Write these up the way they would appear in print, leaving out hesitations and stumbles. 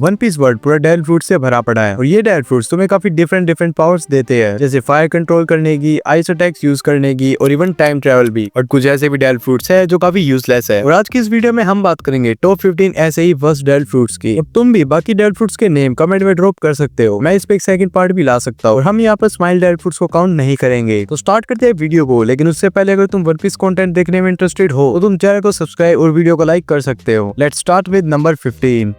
One piece world पूरा del fruit से भरा पड़ा है और ये डेल फ्रूट्स तुम्हें काफी डिफरेंट पावर्स देते हैं, जैसे फायर कंट्रोल करने की, आइस अटैक्स यूज करने की और इवन टाइम ट्रेवल भी। और कुछ ऐसे भी डेल फ्रूट्स है जो काफी यूजलेस है। और आज की इस वीडियो में हम बात करेंगे टॉप 15 ऐसे ही वर्स्ट डेल फ्रूट्स की। अब तुम भी बाकी डेल फ्रूट्स के नेम कमेंट में ड्रॉप कर सकते हो, मैं इस पे एक सेकंड पार्ट भी ला सकता हूँ। और हम यहाँ पर स्माइल डेल फ्रूट्स को काउंट नहीं करेंगे। तो स्टार्ट करते हैं वीडियो को, लेकिन उससे पहले अगर तुम वन पीस कंटेंट देखने में इंटरेस्टेड हो तो तुम चैनल को सब्सक्राइब और वीडियो को लाइक कर सकते हो। Let's start with number 15।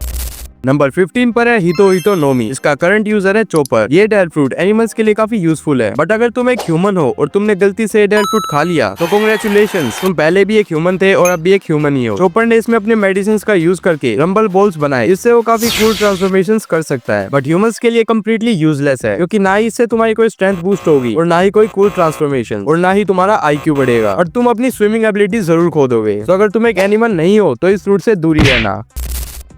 Number 15 पर है हितो नोमी। इसका करंट यूजर है चॉपर। ये डेल फ्रूट एनिमल्स के लिए काफी यूजफुल है, बट अगर तुम एक ह्यूमन हो और तुमने गलती से डेल फ्रूट खा लिया तो कांग्रेचुलेशंस, तुम पहले भी एक ह्यूमन थे और अब भी एक ह्यूमन ही हो। चॉपर ने इसमें अपने मेडिसिन का यूज करके रंबल बॉल्स बनाए, इससे वो काफी कूल ट्रांसफॉर्मेशन कर सकता है, बट ह्यूमंस के लिए कम्प्लीटली यूजलेस है, क्योंकि ना ही इससे तुम्हारी कोई स्ट्रेंथ बूस्ट होगी और ना ही कोई कूल ट्रांसफॉर्मेशन और ना ही तुम्हारा IQ बढ़ेगा, और तुम अपनी स्विमिंग एबिलिटी जरूर खो दोगे। तो अगर तुम एक एनिमल नहीं हो तो इस फ्रूट से दूरी रहना।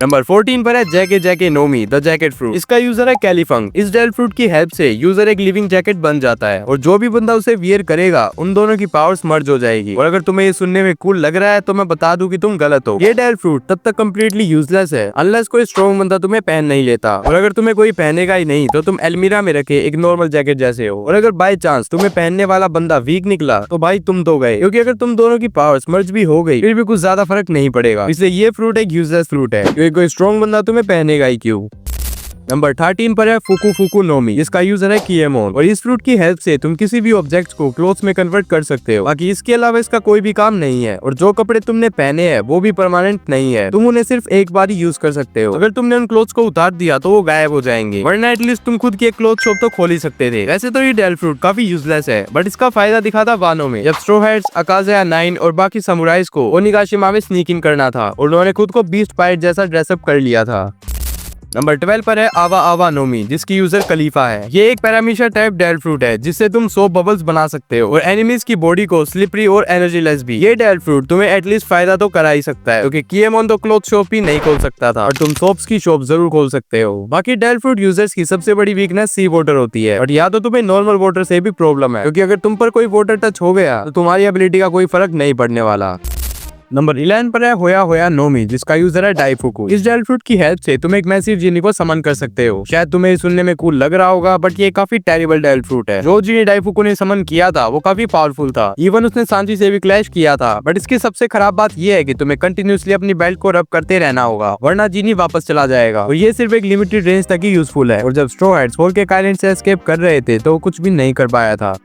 नंबर 14 पर है जैके नोमी द जैकेट फ्रूट। इसका यूजर है कैलीफंग। इस डेल फ्रूट की हेल्प से यूजर एक लिविंग जैकेट बन जाता है और जो भी बंदा उसे वियर करेगा उन दोनों की पावर्स मर्ज हो जाएगी। और अगर तुम्हें ये सुनने में कूल लग रहा है तो मैं बता दूं कि तुम गलत हो। ये डेल फ्रूट तब तक कम्प्लीटली यूजलेस है अनलेस कोई स्ट्रॉन्ग बंदा तुम्हें पहन नहीं लेता, और अगर तुम्हें कोई पहनेगा ही नहीं तो तुम अलमीरा में रखे एक नॉर्मल जैकेट जैसे हो। और अगर बाय चांस तुम्हें पहनने वाला बंदा वीक निकला तो भाई तुम तो गए, क्योंकि अगर तुम दोनों की पावर्स मर्ज भी हो गई फिर भी कुछ ज्यादा फर्क नहीं पड़ेगा। इसलिए ये फ्रूट एक यूजलेस फ्रूट है, क्योंकि कोई स्ट्रॉन्ग बंदा तुम्हें पहनेगा ही क्यों। नंबर 13 पर है फुकू नोमी। इसका यूजर है किएमोन, और इस फ्रूट की हेल्प से तुम किसी भी ऑब्जेक्ट को क्लोथ्स में कन्वर्ट कर सकते हो। बाकी इसके अलावा इसका कोई भी काम नहीं है, और जो कपड़े तुमने पहने हैं वो भी परमानेंट नहीं है, तुम उन्हें सिर्फ एक बार ही यूज कर सकते हो। अगर तुमने उन क्लोथ्स को उतार दिया तो वो गायब हो जाएंगे, वरना एटलीस्ट तुम खुद की एक क्लोथ शॉप तो खोल ही सकते थे। वैसे तो ये डेल फ्रूट काफी यूजलेस है, बट इसका फायदा दिखा था वानो में, जब स्ट्रो हेड्स, अकाज़ा 9 और बाकी समुराइज को ओनिगाशिमा में स्नीक इन करना था और उन्होंने खुद को बीस्ट पायरेट जैसा ड्रेसअप कर लिया था। नंबर 12 पर है आवा नोमी, जिसकी यूजर खलीफा है। ये एक पैरामीशा टाइप डेल फ्रूट है जिससे तुम सोप बबल्स बना सकते हो और एनिमीज की बॉडी को स्लिपरी और एनर्जीलेस भी। ये डेल फ्रूट तुम्हें एटलीस्ट फायदा तो करा ही सकता है, क्योंकि किएमोन तो क्लोथ शॉप ही नहीं खोल सकता था और तुम सोप्स की शॉप जरूर खोल सकते हो। बाकी डेल फ्रूट यूजर्स की सबसे बड़ी वीकनेस सी वाटर होती है, और या तो तुम्हें नॉर्मल वाटर से भी प्रॉब्लम है, क्योंकि अगर तुम पर कोई वाटर टच हो गया तो तुम्हारी एबिलिटी का कोई फर्क नहीं पड़ने वाला। नंबर 11 पर है होया नोमी, जिसका यूजर है डाइफुकू। इस डेल फ्रूट की हेल्प से तुम एक मैसिव जीनी को समन कर सकते हो। शायद तुम्हें सुनने में कूल लग रहा होगा, बट ये काफी टेरिबल डेल फ्रूट है। जो जीनी डाइफुकू ने समन किया था वो काफी पावरफुल था, इवन उसने सांची से भी क्लैश किया था। बट इसकी सबसे खराब बात ये है कि तुम्हें कंटिन्यूसली अपनी बेल्ट को रब करते रहना होगा, वरना जीनी वापस चला जाएगा, और ये सिर्फ एक लिमिटेड रेंज तक ही यूजफुल है। और जब स्ट्रो हेड्स होल के आइलैंड से एस्केप कर रहे थे तो कुछ भी नहीं कर पाया था।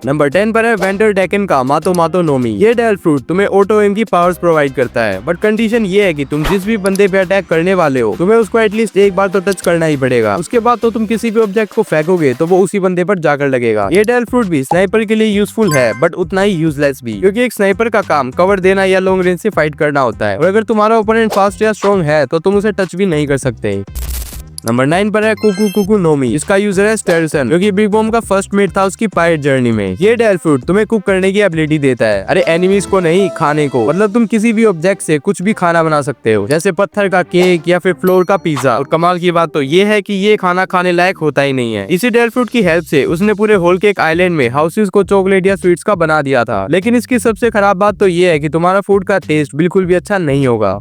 नंबर 10 पर है वेंटर डेकन का मातो नोमी। ये डेल फ्रूट तुम्हें ऑटो एम की पावर्स प्रोवाइड करता है, बट कंडीशन ये है कि तुम जिस भी बंदे पे अटैक करने वाले हो तुम्हें उसको एटलीस्ट एक बार तो टच करना ही पड़ेगा। उसके बाद तो तुम किसी भी ऑब्जेक्ट को फेंकोगे तो वो उसी बंदे पर जाकर लगेगा। ये डेल फ्रूट भी स्नाइपर के लिए यूजफुल है, बट उतना ही यूजलेस भी, क्योंकि एक स्नाइपर का काम कवर देना या लॉन्ग रेंज से फाइट करना होता है, और अगर तुम्हारा ओपोनेंट फास्ट या स्ट्रॉन्ग है तो तुम उसे टच भी नहीं कर सकते। नंबर 9 पर है कुकू नोमी। इसका यूजर है स्टेरसन, जो कि बिग बॉम का फर्स्ट मेट था उसकी पायरेट जर्नी में। ये डेल फ्रूट तुम्हें कुक करने की एबिलिटी देता है, अरे एनिमीज को नहीं, खाने को। मतलब तुम किसी भी ऑब्जेक्ट से कुछ भी खाना बना सकते हो, जैसे पत्थर का केक या फिर फ्लोर का पिज्जा। और कमाल की बात तो ये है कि ये खाना खाने लायक होता ही नहीं है। इसी डेल फ्रूट की हेल्प से उसने पूरे होल केक आइलैंड में हाउसेस को चॉकलेट या स्वीट्स का बना दिया था। लेकिन इसकी सबसे खराब बात तो ये है कि तुम्हारा फूड का टेस्ट बिल्कुल भी अच्छा नहीं होगा।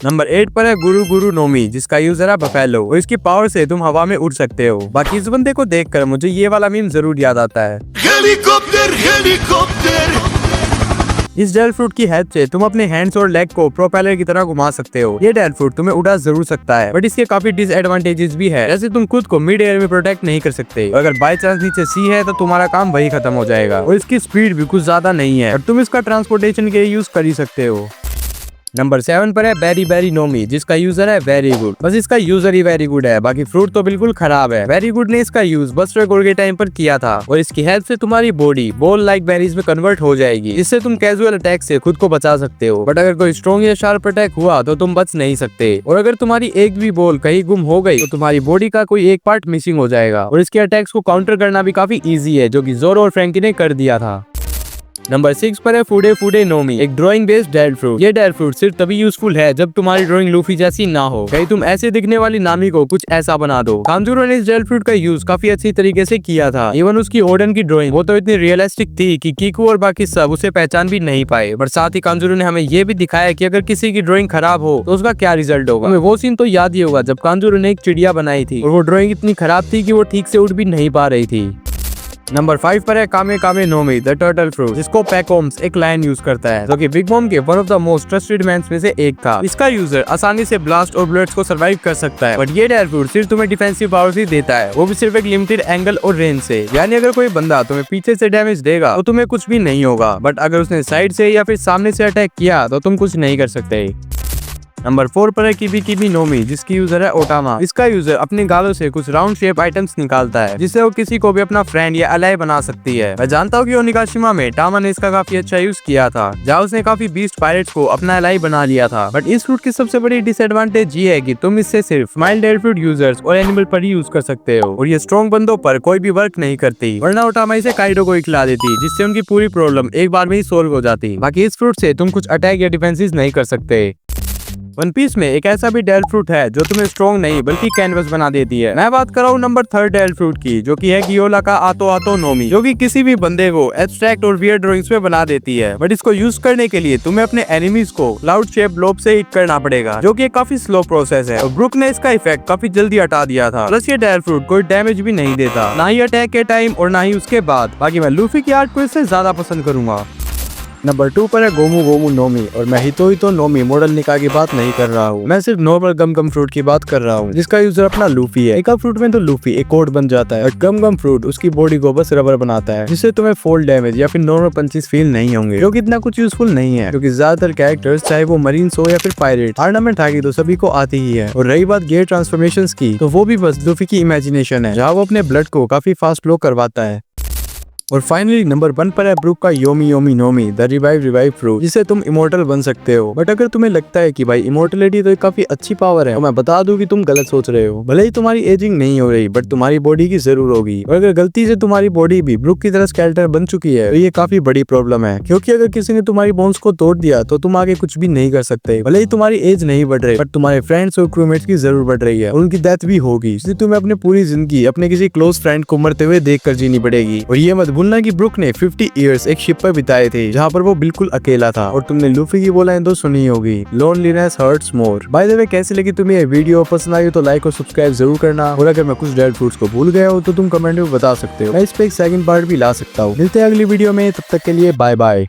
नंबर 8 पर है गुरु नोमी, जिसका यूजर है बफेलो, और इसकी पावर से तुम हवा में उड़ सकते हो। बाकी इस बंदे को देखकर मुझे ये वाला मीम जरूर याद आता है, हेलीकॉप्टर। इस डेल फ्रूट की हेल्प से तुम अपने हैंड्स और लेग को प्रोपेलर की तरह घुमा सकते हो। ये डेल फ्रूट तुम्हें उड़ा जरूर सकता है, बट इसके काफी डिसएडवांटेजेस भी है, जैसे तुम खुद को मिड एयर में प्रोटेक्ट नहीं कर सकते। अगर बाय चांस नीचे सी है तो तुम्हारा काम वही खत्म हो जाएगा, और इसकी स्पीड भी कुछ ज्यादा नहीं है, और तुम इसका ट्रांसपोर्टेशन के लिए यूज कर ही सकते हो। नंबर 7 पर है बेरी नोमी, जिसका यूजर है वेरी गुड। बस इसका यूजर ही वेरी गुड है, बाकी फ्रूट तो बिल्कुल खराब है। वेरी गुड ने इसका यूज बस्टर गोल के टाइम पर किया था, और इसकी हेल्प से तुम्हारी बॉडी बॉल लाइक बेरीज में कन्वर्ट हो जाएगी। इससे तुम कैजुअल अटैक से खुद को बचा सकते हो, बट अगर कोई स्ट्रॉन्ग या शार्प अटैक हुआ तो तुम बच नहीं सकते। और अगर तुम्हारी एक भी बॉल कहीं गुम हो गई तो तुम्हारी बॉडी का कोई एक पार्ट मिसिंग हो जाएगा। और इसके अटैक्स को काउंटर करना भी काफी ईजी है, जो कि जोरो और फ्रैंकी ने कर दिया था। नंबर 6 पर है फूडे फूडे नोमी, एक ड्राइंग बेस्ड डेड फ्रूट। ये डेड फ्रूट सिर्फ तभी यूजफुल है जब तुम्हारी ड्राइंग लूफी जैसी ना हो। कहीं तुम ऐसे दिखने वाली नामी को कुछ ऐसा बना दो। कांजूरो ने इस डेड फ्रूट का यूज काफी अच्छी तरीके से किया था। इवन उसकी ओडन की ड्राइंग वो तो इतनी रियलिस्टिक थी कि कीकू और बाकी सब उसे पहचान भी नहीं पाए। पर साथ ही कांजूरो ने हमें ये भी दिखाया कि अगर किसी की ड्राइंग खराब हो तो उसका क्या रिजल्ट होगा। हमें वो सीन तो याद ही होगा जब कांजूरो ने एक चिड़िया बनाई थी और वो ड्राइंग इतनी खराब थी कि वो ठीक से उड़ भी नहीं पा रही थी। नंबर 5 पर है कामे कामे नोमी द टर्टल फ्रूट, जिसको पैकोम्स एक लायन यूज करता है जो कि बिग मॉम के one of the most trusted mans में से एक था। इसका यूजर आसानी से ब्लास्ट और बुलेट्स को सर्वाइव कर सकता है। बट ये डेड फ्रूट सिर्फ तुम्हें डिफेंसिव पावर्स ही देता है, वो भी सिर्फ एक लिमिटेड एंगल और रेंज से। यानी अगर कोई बंदा तुम्हें पीछे से डैमेज देगा तो तुम्हें कुछ भी नहीं होगा, बट अगर उसने साइड से या फिर सामने से अटैक किया तो तुम कुछ नहीं कर सकते। नंबर 4 पर है किबी किबी नोमी, जिसकी यूजर है ओटामा। इसका यूजर अपने गालों से कुछ राउंड शेप आइटम्स निकालता है जिससे वो किसी को भी अपना फ्रेंड या अलाय बना सकती है। मैं जानता हूँ कि ओनिगाशिमा में टामा ने इसका काफी अच्छा यूज किया था, जहाँ उसने काफी बीस्ट पायरेट्स को अपना अलाय बना लिया था। बट इस फ्रूट की सबसे बड़ी डिसएडवांटेज ये है कि तुम इससे सिर्फ माइल्ड डेड फ्रूट यूजर्स और एनिमल पर ही यूज कर सकते हो, और ये स्ट्रॉन्ग बंदों पर कोई भी वर्क नहीं करती। वरना ओटामा इसे काइडो को ही खिला देती, जिससे उनकी पूरी प्रॉब्लम एक बार में ही सोल्व हो जाती। बाकी इस फ्रूट से तुम कुछ अटैक या डिफेंसेस नहीं कर सकते। वन पीस में एक ऐसा भी डेड फ्रूट है जो तुम्हें स्ट्रॉन्ग नहीं बल्कि कैनवस बना देती है। मैं बात कर रहा हूँ नंबर 3 डेड फ्रूट की, जो कि है गियोला का आतो आतो नोमी, जो कि किसी भी बंदे को एब्स्ट्रैक्ट और वियर्ड ड्राइंग्स में बना देती है। बट इसको यूज करने के लिए तुम्हें अपने एनिमीज को क्लाउड शेप लोब से हिट करना पड़ेगा, जो कि काफी स्लो प्रोसेस है। और ब्रुक ने इसका इफेक्ट काफी जल्दी हटा दिया था। प्लस ये डेड फ्रूट कोई डैमेज भी नहीं देता, ना ही अटैक के टाइम और ना ही उसके बाद। बाकी मैं लूफी की आर्ट को इससे ज्यादा पसंद करूंगा। नंबर 2 पर है गोमू गोमू नोमी, और मैं हितो नोमी मॉडल निका की बात नहीं कर रहा हूँ, मैं सिर्फ नॉर्मल गम गम फ्रूट की बात कर रहा हूँ, जिसका यूजर अपना लूफी है। निका फ्रूट में तो लूफी एक कोड बन जाता है, और गम गम फ्रूट उसकी बॉडी को बस रबर बनाता है, जिससे तुम्हें फोल्ड डैमेज या फिर नॉर्मल पंचेस फील नहीं होंगे, जो कि इतना कुछ यूजफुल नहीं है, क्योंकि ज्यादातर कैरेक्टर्स चाहे वो मरीन्स हो या फिर पायरेट, ऑर्नामेंट आगे तो सभी को आती ही है। और रही बात गियर ट्रांसफॉर्मेशंस की, तो वो भी बस लूफी की इमेजिनेशन है, जहाँ वो अपने ब्लड को काफी फास्ट फ्लो करवाता है। और फाइनली नंबर 1 पर है ब्रुक का योमी योमी नोमी द रिवाइव फ्रूट, जिससे तुम इमोर्टल बन सकते हो। बट अगर तुम्हें लगता है कि भाई इमोर्टलिटी तो एक काफी अच्छी पावर है, तो मैं बता दूं कि तुम गलत सोच रहे हो। भले ही तुम्हारी एजिंग नहीं हो रही, बट तुम्हारी बॉडी की जरूर होगी। और अगर गलती से तुम्हारी बॉडी भी ब्रुक की तरह स्केलेटन बन चुकी है, तो ये काफी बड़ी प्रॉब्लम है, क्योंकि अगर किसी ने तुम्हारी बोन्स को तोड़ दिया तो तुम आगे कुछ भी नहीं कर सकते। भले ही तुम्हारी एज नहीं बढ़ रही, बट तुम्हारे फ्रेंड्स और क्रूमेट्स की जरूर बढ़ रही है, और उनकी डेथ भी होगी, इसलिए तुम्हें अपनी पूरी जिंदगी अपने किसी क्लोज फ्रेंड को मरते हुए देख कर जीनी पड़ेगी। और ये मत भूलना कि ब्रुक ने 50 इयर्स एक शिप पर बिताए थे, जहाँ पर वो बिल्कुल अकेला था। और तुमने लूफी की वो लाइन तो सुनी होगी, loneliness hurts more. By the way, कैसी लगी तुम्हें ये वीडियो? पसंद आई तो लाइक और सब्सक्राइब जरूर करना। और अगर मैं कुछ डेड फ्रूट्स को भूल गया हो तो तुम कमेंट में बता सकते हो, मैं इस पे एक सेकंड पार्ट भी ला सकता हूँ। मिलते हैं अगली वीडियो में, तब तक के लिए बाय बाय।